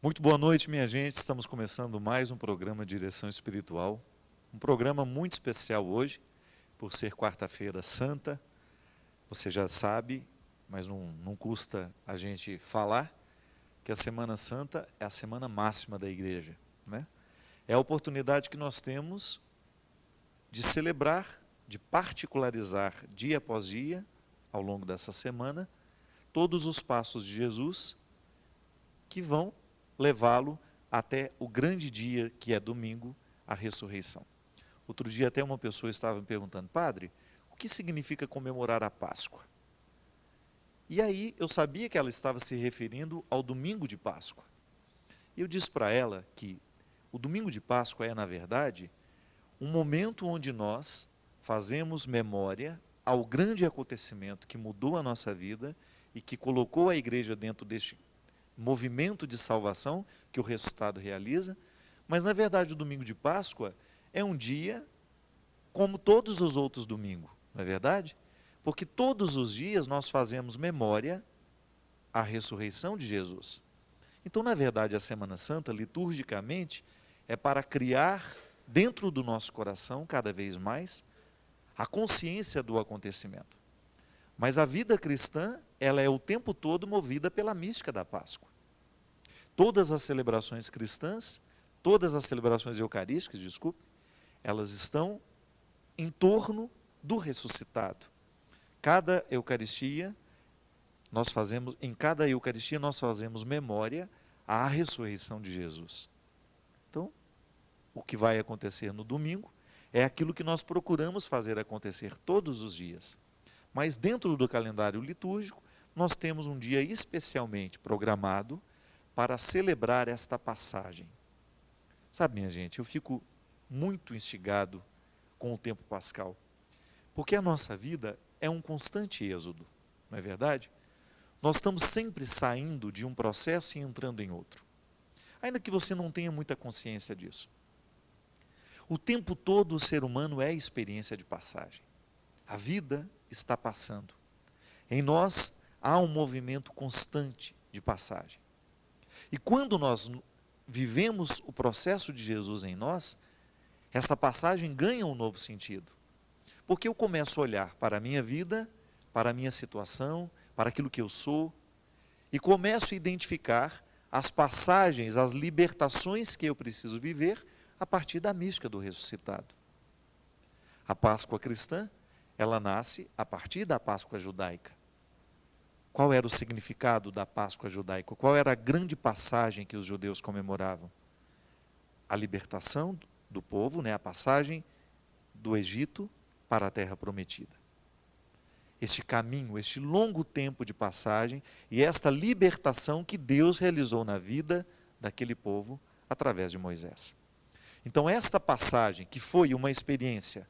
Muito boa noite, minha gente. Estamos começando mais um programa de Direção Espiritual. Um programa muito especial hoje, por ser quarta-feira santa. Você já sabe, mas não custa a gente falar, que a Semana Santa é a semana máxima da igreja, né? É a oportunidade que nós temos de celebrar, de particularizar dia após dia, ao longo dessa semana, todos os passos de Jesus que vão levá-lo até o grande dia que é domingo, a ressurreição. Outro dia até uma pessoa estava me perguntando: padre, o que significa comemorar a Páscoa? E aí eu sabia que ela estava se referindo ao domingo de Páscoa. E eu disse para ela que o domingo de Páscoa é, na verdade, um momento onde nós fazemos memória ao grande acontecimento que mudou a nossa vida e que colocou a igreja dentro deste movimento de salvação que o ressuscitado realiza. Mas, na verdade, o domingo de Páscoa é um dia como todos os outros domingos, não é verdade? Porque todos os dias nós fazemos memória à ressurreição de Jesus. Então, na verdade, a Semana Santa, liturgicamente, é para criar dentro do nosso coração, cada vez mais, a consciência do acontecimento. Mas a vida cristã, ela é o tempo todo movida pela mística da Páscoa. Todas as celebrações cristãs, todas as celebrações eucarísticas, desculpe, elas estão em torno do ressuscitado. Cada Eucaristia, em cada Eucaristia nós fazemos memória à ressurreição de Jesus. Então, o que vai acontecer no domingo é aquilo que nós procuramos fazer acontecer todos os dias. Mas dentro do calendário litúrgico, nós temos um dia especialmente programado para celebrar esta passagem. Sabe, minha gente, eu fico muito instigado com o tempo pascal, porque a nossa vida é um constante êxodo, não é verdade? Nós estamos sempre saindo de um processo e entrando em outro, ainda que você não tenha muita consciência disso. O tempo todo o ser humano é experiência de passagem. A vida está passando. Em nós há um movimento constante de passagem. E quando nós vivemos o processo de Jesus em nós, essa passagem ganha um novo sentido. Porque eu começo a olhar para a minha vida, para a minha situação, para aquilo que eu sou, e começo a identificar as passagens, as libertações que eu preciso viver a partir da mística do ressuscitado. A Páscoa cristã, ela nasce a partir da Páscoa judaica. Qual era o significado da Páscoa judaica? Qual era a grande passagem que os judeus comemoravam? A libertação do povo, a passagem do Egito para a terra prometida. Este caminho, este longo tempo de passagem e esta libertação que Deus realizou na vida daquele povo através de Moisés. Então, esta passagem, que foi uma experiência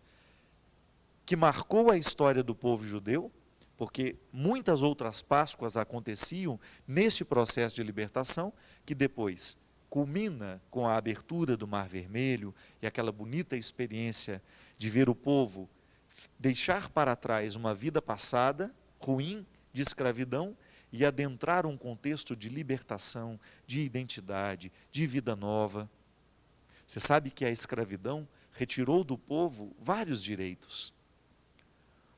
que marcou a história do povo judeu, porque muitas outras Páscoas aconteciam neste processo de libertação, que depois culmina com a abertura do Mar Vermelho e aquela bonita experiência de ver o povo deixar para trás uma vida passada, ruim, de escravidão, e adentrar um contexto de libertação, de identidade, de vida nova. Você sabe que a escravidão retirou do povo vários direitos.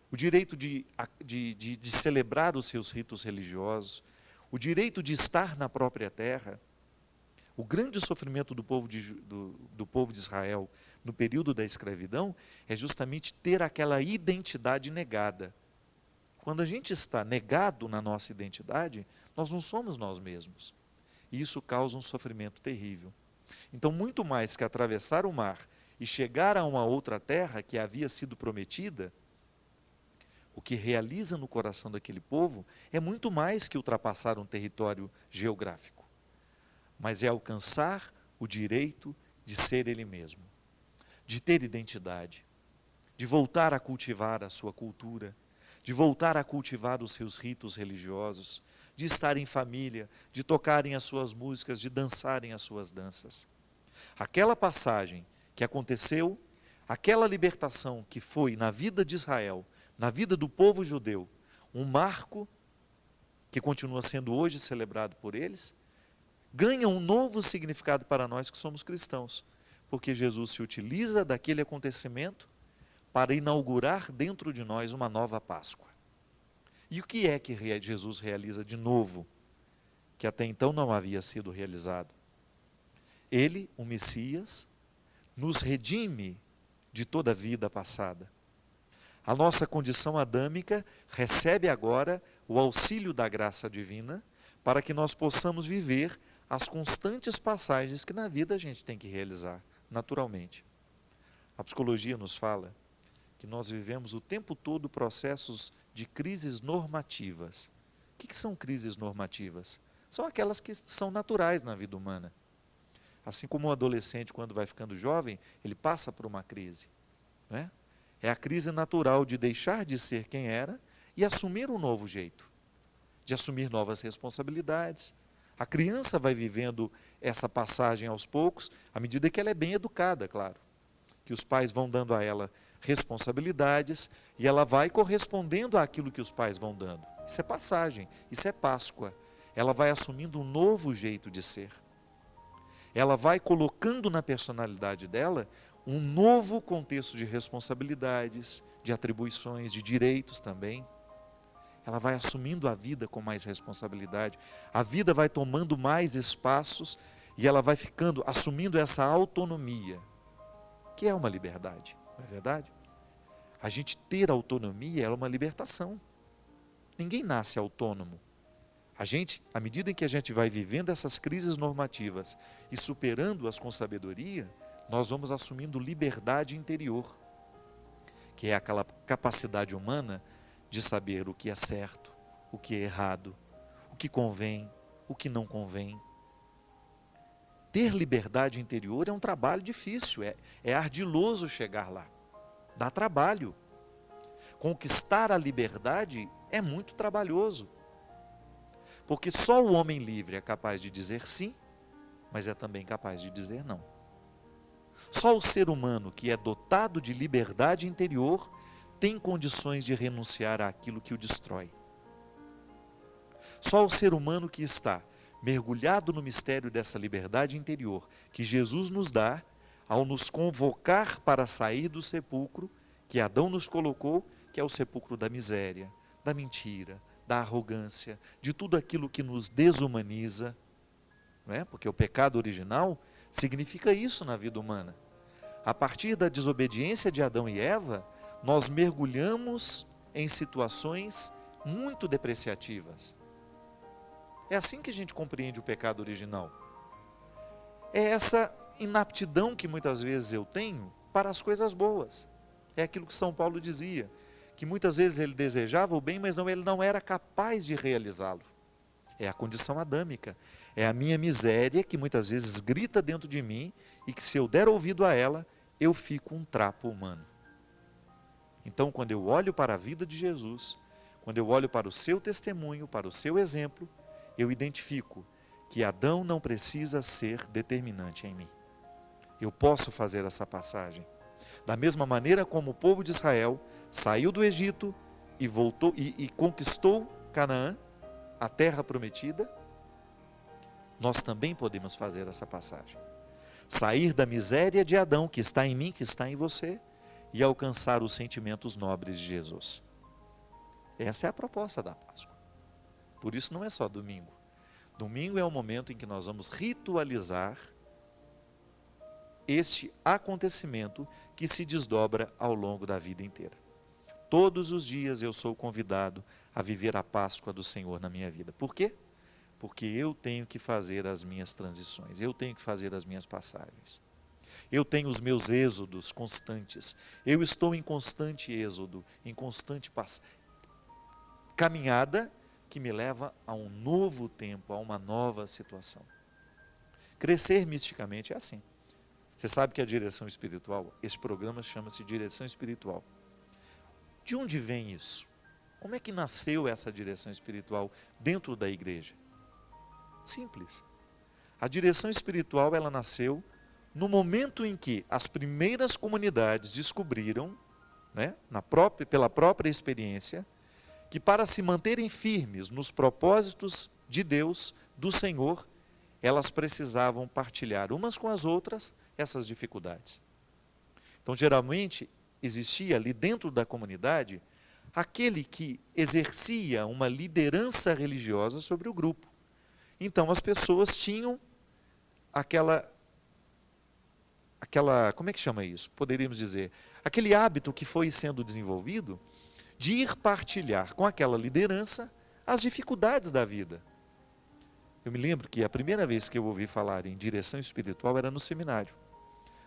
O direito de celebrar os seus ritos religiosos, o direito de estar na própria terra. O grande sofrimento do povo de Israel no período da escravidão é justamente ter aquela identidade negada. Quando a gente está negado na nossa identidade, nós não somos nós mesmos. E isso causa um sofrimento terrível. Então, muito mais que atravessar o mar e chegar a uma outra terra que havia sido prometida, o que realiza no coração daquele povo é muito mais que ultrapassar um território geográfico, mas é alcançar o direito de ser ele mesmo, de ter identidade, de voltar a cultivar a sua cultura, de voltar a cultivar os seus ritos religiosos, de estar em família, de tocarem as suas músicas, de dançarem as suas danças. Aquela passagem que aconteceu, aquela libertação que foi na vida de Israel, na vida do povo judeu, um marco que continua sendo hoje celebrado por eles, ganha um novo significado para nós que somos cristãos, porque Jesus se utiliza daquele acontecimento para inaugurar dentro de nós uma nova Páscoa. E o que é que Jesus realiza de novo, que até então não havia sido realizado? Ele, o Messias, nos redime de toda a vida passada. A nossa condição adâmica recebe agora o auxílio da graça divina para que nós possamos viver as constantes passagens que na vida a gente tem que realizar, naturalmente. A psicologia nos fala que nós vivemos o tempo todo processos de crises normativas. O que são crises normativas? São aquelas que são naturais na vida humana. Assim como um adolescente, quando vai ficando jovem, ele passa por uma crise. Não é? É a crise natural de deixar de ser quem era e assumir um novo jeito, de assumir novas responsabilidades. A criança vai vivendo essa passagem aos poucos, à medida que ela é bem educada, claro. Que os pais vão dando a ela responsabilidades e ela vai correspondendo àquilo que os pais vão dando. Isso é passagem, isso é Páscoa. Ela vai assumindo um novo jeito de ser. Ela vai colocando na personalidade dela um novo contexto de responsabilidades, de atribuições, de direitos também. Ela vai assumindo a vida com mais responsabilidade. A vida vai tomando mais espaços e ela vai ficando, assumindo essa autonomia, que é uma liberdade, não é verdade? A gente ter autonomia é uma libertação. Ninguém nasce autônomo. A gente, à medida em que a gente vai vivendo essas crises normativas e superando-as com sabedoria, nós vamos assumindo liberdade interior, que é aquela capacidade humana de saber o que é certo, o que é errado, o que convém, o que não convém. Ter liberdade interior é um trabalho difícil, é ardiloso chegar lá, dá trabalho. Conquistar a liberdade é muito trabalhoso, porque só o homem livre é capaz de dizer sim, mas é também capaz de dizer não. Só o ser humano que é dotado de liberdade interior tem condições de renunciar àquilo que o destrói. Só o ser humano que está mergulhado no mistério dessa liberdade interior que Jesus nos dá, ao nos convocar para sair do sepulcro que Adão nos colocou, que é o sepulcro da miséria, da mentira, da arrogância, de tudo aquilo que nos desumaniza, não é? Porque o pecado original significa isso na vida humana. A partir da desobediência de Adão e Eva, nós mergulhamos em situações muito depreciativas. É assim que a gente compreende o pecado original. É essa inaptidão que muitas vezes eu tenho para as coisas boas. É aquilo que São Paulo dizia, que muitas vezes ele desejava o bem, mas ele não era capaz de realizá-lo. É a condição adâmica. É a minha miséria que muitas vezes grita dentro de mim e que, se eu der ouvido a ela, eu fico um trapo humano. Então, quando eu olho para a vida de Jesus, quando eu olho para o seu testemunho, para o seu exemplo, eu identifico que Adão não precisa ser determinante em mim. Eu posso fazer essa passagem. Da mesma maneira como o povo de Israel saiu do Egito e voltou e conquistou Canaã, a terra prometida, nós também podemos fazer essa passagem. Sair da miséria de Adão, que está em mim, que está em você, e alcançar os sentimentos nobres de Jesus. Essa é a proposta da Páscoa. Por isso não é só domingo. Domingo é o momento em que nós vamos ritualizar este acontecimento que se desdobra ao longo da vida inteira. Todos os dias eu sou convidado a viver a Páscoa do Senhor na minha vida. Por quê? Porque eu tenho que fazer as minhas transições, eu tenho que fazer as minhas passagens. Eu tenho os meus êxodos constantes. Eu estou em constante êxodo, em constante caminhada que me leva a um novo tempo, a uma nova situação. Crescer misticamente é assim. Você sabe que a direção espiritual, esse programa chama-se Direção Espiritual. De onde vem isso? Como é que nasceu essa direção espiritual dentro da igreja? Simples. A direção espiritual, ela nasceu no momento em que as primeiras comunidades descobriram, né, pela própria experiência, que para se manterem firmes nos propósitos de Deus, do Senhor, elas precisavam partilhar umas com as outras essas dificuldades. Então, geralmente, existia ali dentro da comunidade aquele que exercia uma liderança religiosa sobre o grupo. Então, as pessoas tinham aquela, como é que chama isso? Poderíamos dizer, aquele hábito que foi sendo desenvolvido de ir partilhar com aquela liderança as dificuldades da vida. Eu me lembro que a primeira vez que eu ouvi falar em direção espiritual era no seminário.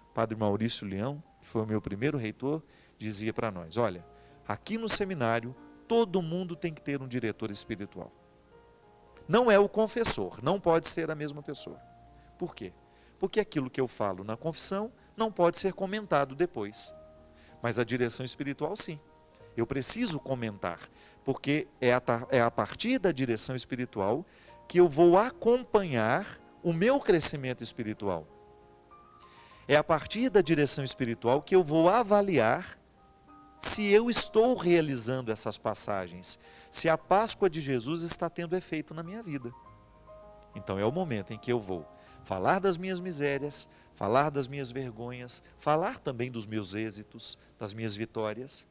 O Padre Maurício Leão, que foi o meu primeiro reitor, dizia para nós, olha, aqui no seminário todo mundo tem que ter um diretor espiritual. Não é o confessor, não pode ser a mesma pessoa. Por quê? Porque aquilo que eu falo na confissão não pode ser comentado depois. Mas a direção espiritual, sim. Eu preciso comentar, porque é a partir da direção espiritual que eu vou acompanhar o meu crescimento espiritual. É a partir da direção espiritual que eu vou avaliar se eu estou realizando essas passagens, se a Páscoa de Jesus está tendo efeito na minha vida. Então é o momento em que eu vou falar das minhas misérias, falar das minhas vergonhas, falar também dos meus êxitos, das minhas vitórias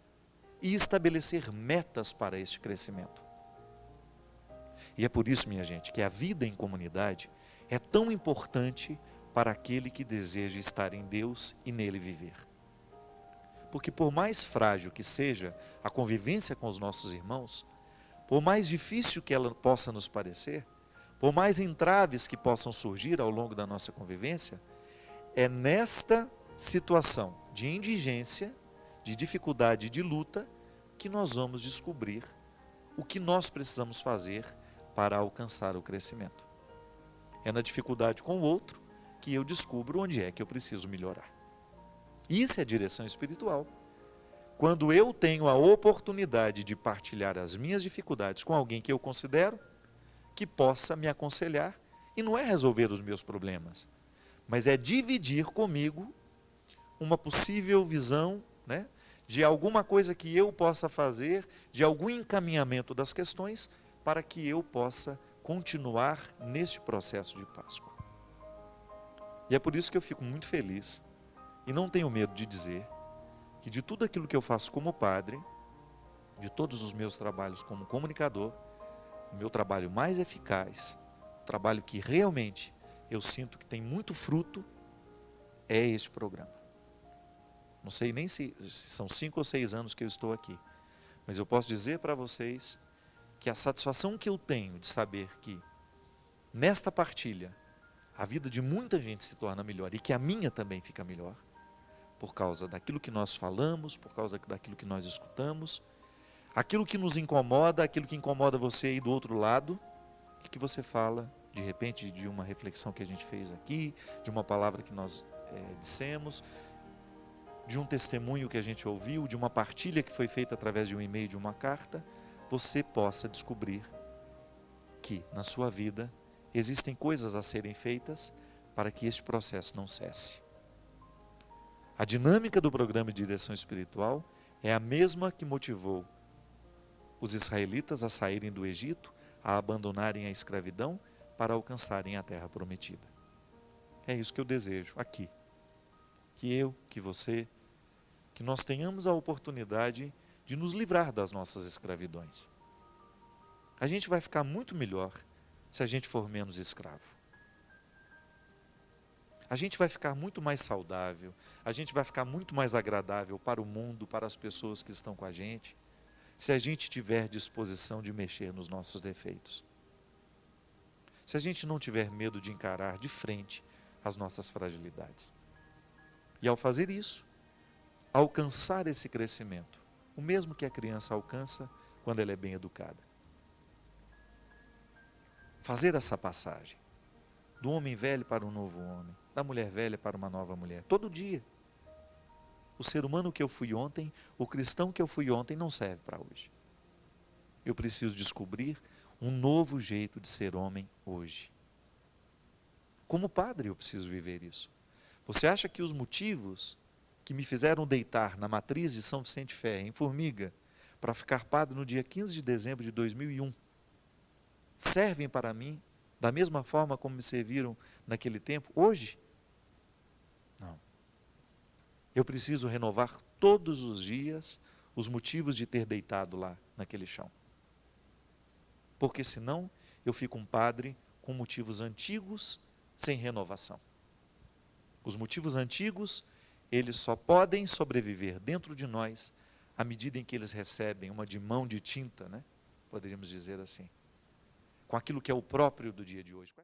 e estabelecer metas para este crescimento. E é por isso, minha gente, que a vida em comunidade é tão importante para aquele que deseja estar em Deus e nele viver. Porque por mais frágil que seja a convivência com os nossos irmãos, por mais difícil que ela possa nos parecer, por mais entraves que possam surgir ao longo da nossa convivência, é nesta situação de indigência, de dificuldade, de luta, que nós vamos descobrir o que nós precisamos fazer para alcançar o crescimento. É na dificuldade com o outro que eu descubro onde é que eu preciso melhorar. Isso é direção espiritual. Quando eu tenho a oportunidade de partilhar as minhas dificuldades com alguém que eu considero que possa me aconselhar, e não é resolver os meus problemas, mas é dividir comigo uma possível visão, né, de alguma coisa que eu possa fazer, de algum encaminhamento das questões, para que eu possa continuar neste processo de Páscoa. E é por isso que eu fico muito feliz, e não tenho medo de dizer, que de tudo aquilo que eu faço como padre, de todos os meus trabalhos como comunicador, o meu trabalho mais eficaz, o trabalho que realmente eu sinto que tem muito fruto, é este programa. Não sei nem se são 5 ou 6 anos que eu estou aqui, mas eu posso dizer para vocês que a satisfação que eu tenho de saber que nesta partilha a vida de muita gente se torna melhor e que a minha também fica melhor, por causa daquilo que nós falamos, por causa daquilo que nós escutamos, aquilo que nos incomoda, aquilo que incomoda você aí do outro lado, e que você fala, de repente, de uma reflexão que a gente fez aqui, de uma palavra que nós dissemos, de um testemunho que a gente ouviu, de uma partilha que foi feita através de um e-mail, de uma carta, você possa descobrir que na sua vida existem coisas a serem feitas para que este processo não cesse. A dinâmica do programa de direção espiritual é a mesma que motivou os israelitas a saírem do Egito, a abandonarem a escravidão para alcançarem a terra prometida. É isso que eu desejo aqui. Que eu, que você, que nós tenhamos a oportunidade de nos livrar das nossas escravidões. A gente vai ficar muito melhor se a gente for menos escravo. A gente vai ficar muito mais saudável, a gente vai ficar muito mais agradável para o mundo, para as pessoas que estão com a gente, se a gente tiver disposição de mexer nos nossos defeitos. Se a gente não tiver medo de encarar de frente as nossas fragilidades. E ao fazer isso, alcançar esse crescimento, o mesmo que a criança alcança quando ela é bem educada. Fazer essa passagem do homem velho para um novo homem, da mulher velha para uma nova mulher, todo dia. O ser humano que eu fui ontem, o cristão que eu fui ontem não serve para hoje. Eu preciso descobrir um novo jeito de ser homem hoje. Como padre eu preciso viver isso. Você acha que os motivos que me fizeram deitar na matriz de São Vicente Ferre, em Formiga, para ficar padre no dia 15 de dezembro de 2001, servem para mim Da mesma forma como me serviram naquele tempo, hoje? Não. Eu preciso renovar todos os dias os motivos de ter deitado lá naquele chão. Porque senão eu fico um padre com motivos antigos sem renovação. Os motivos antigos, eles só podem sobreviver dentro de nós à medida em que eles recebem uma mão de tinta, né? Poderíamos dizer assim, com aquilo que é o próprio do dia de hoje.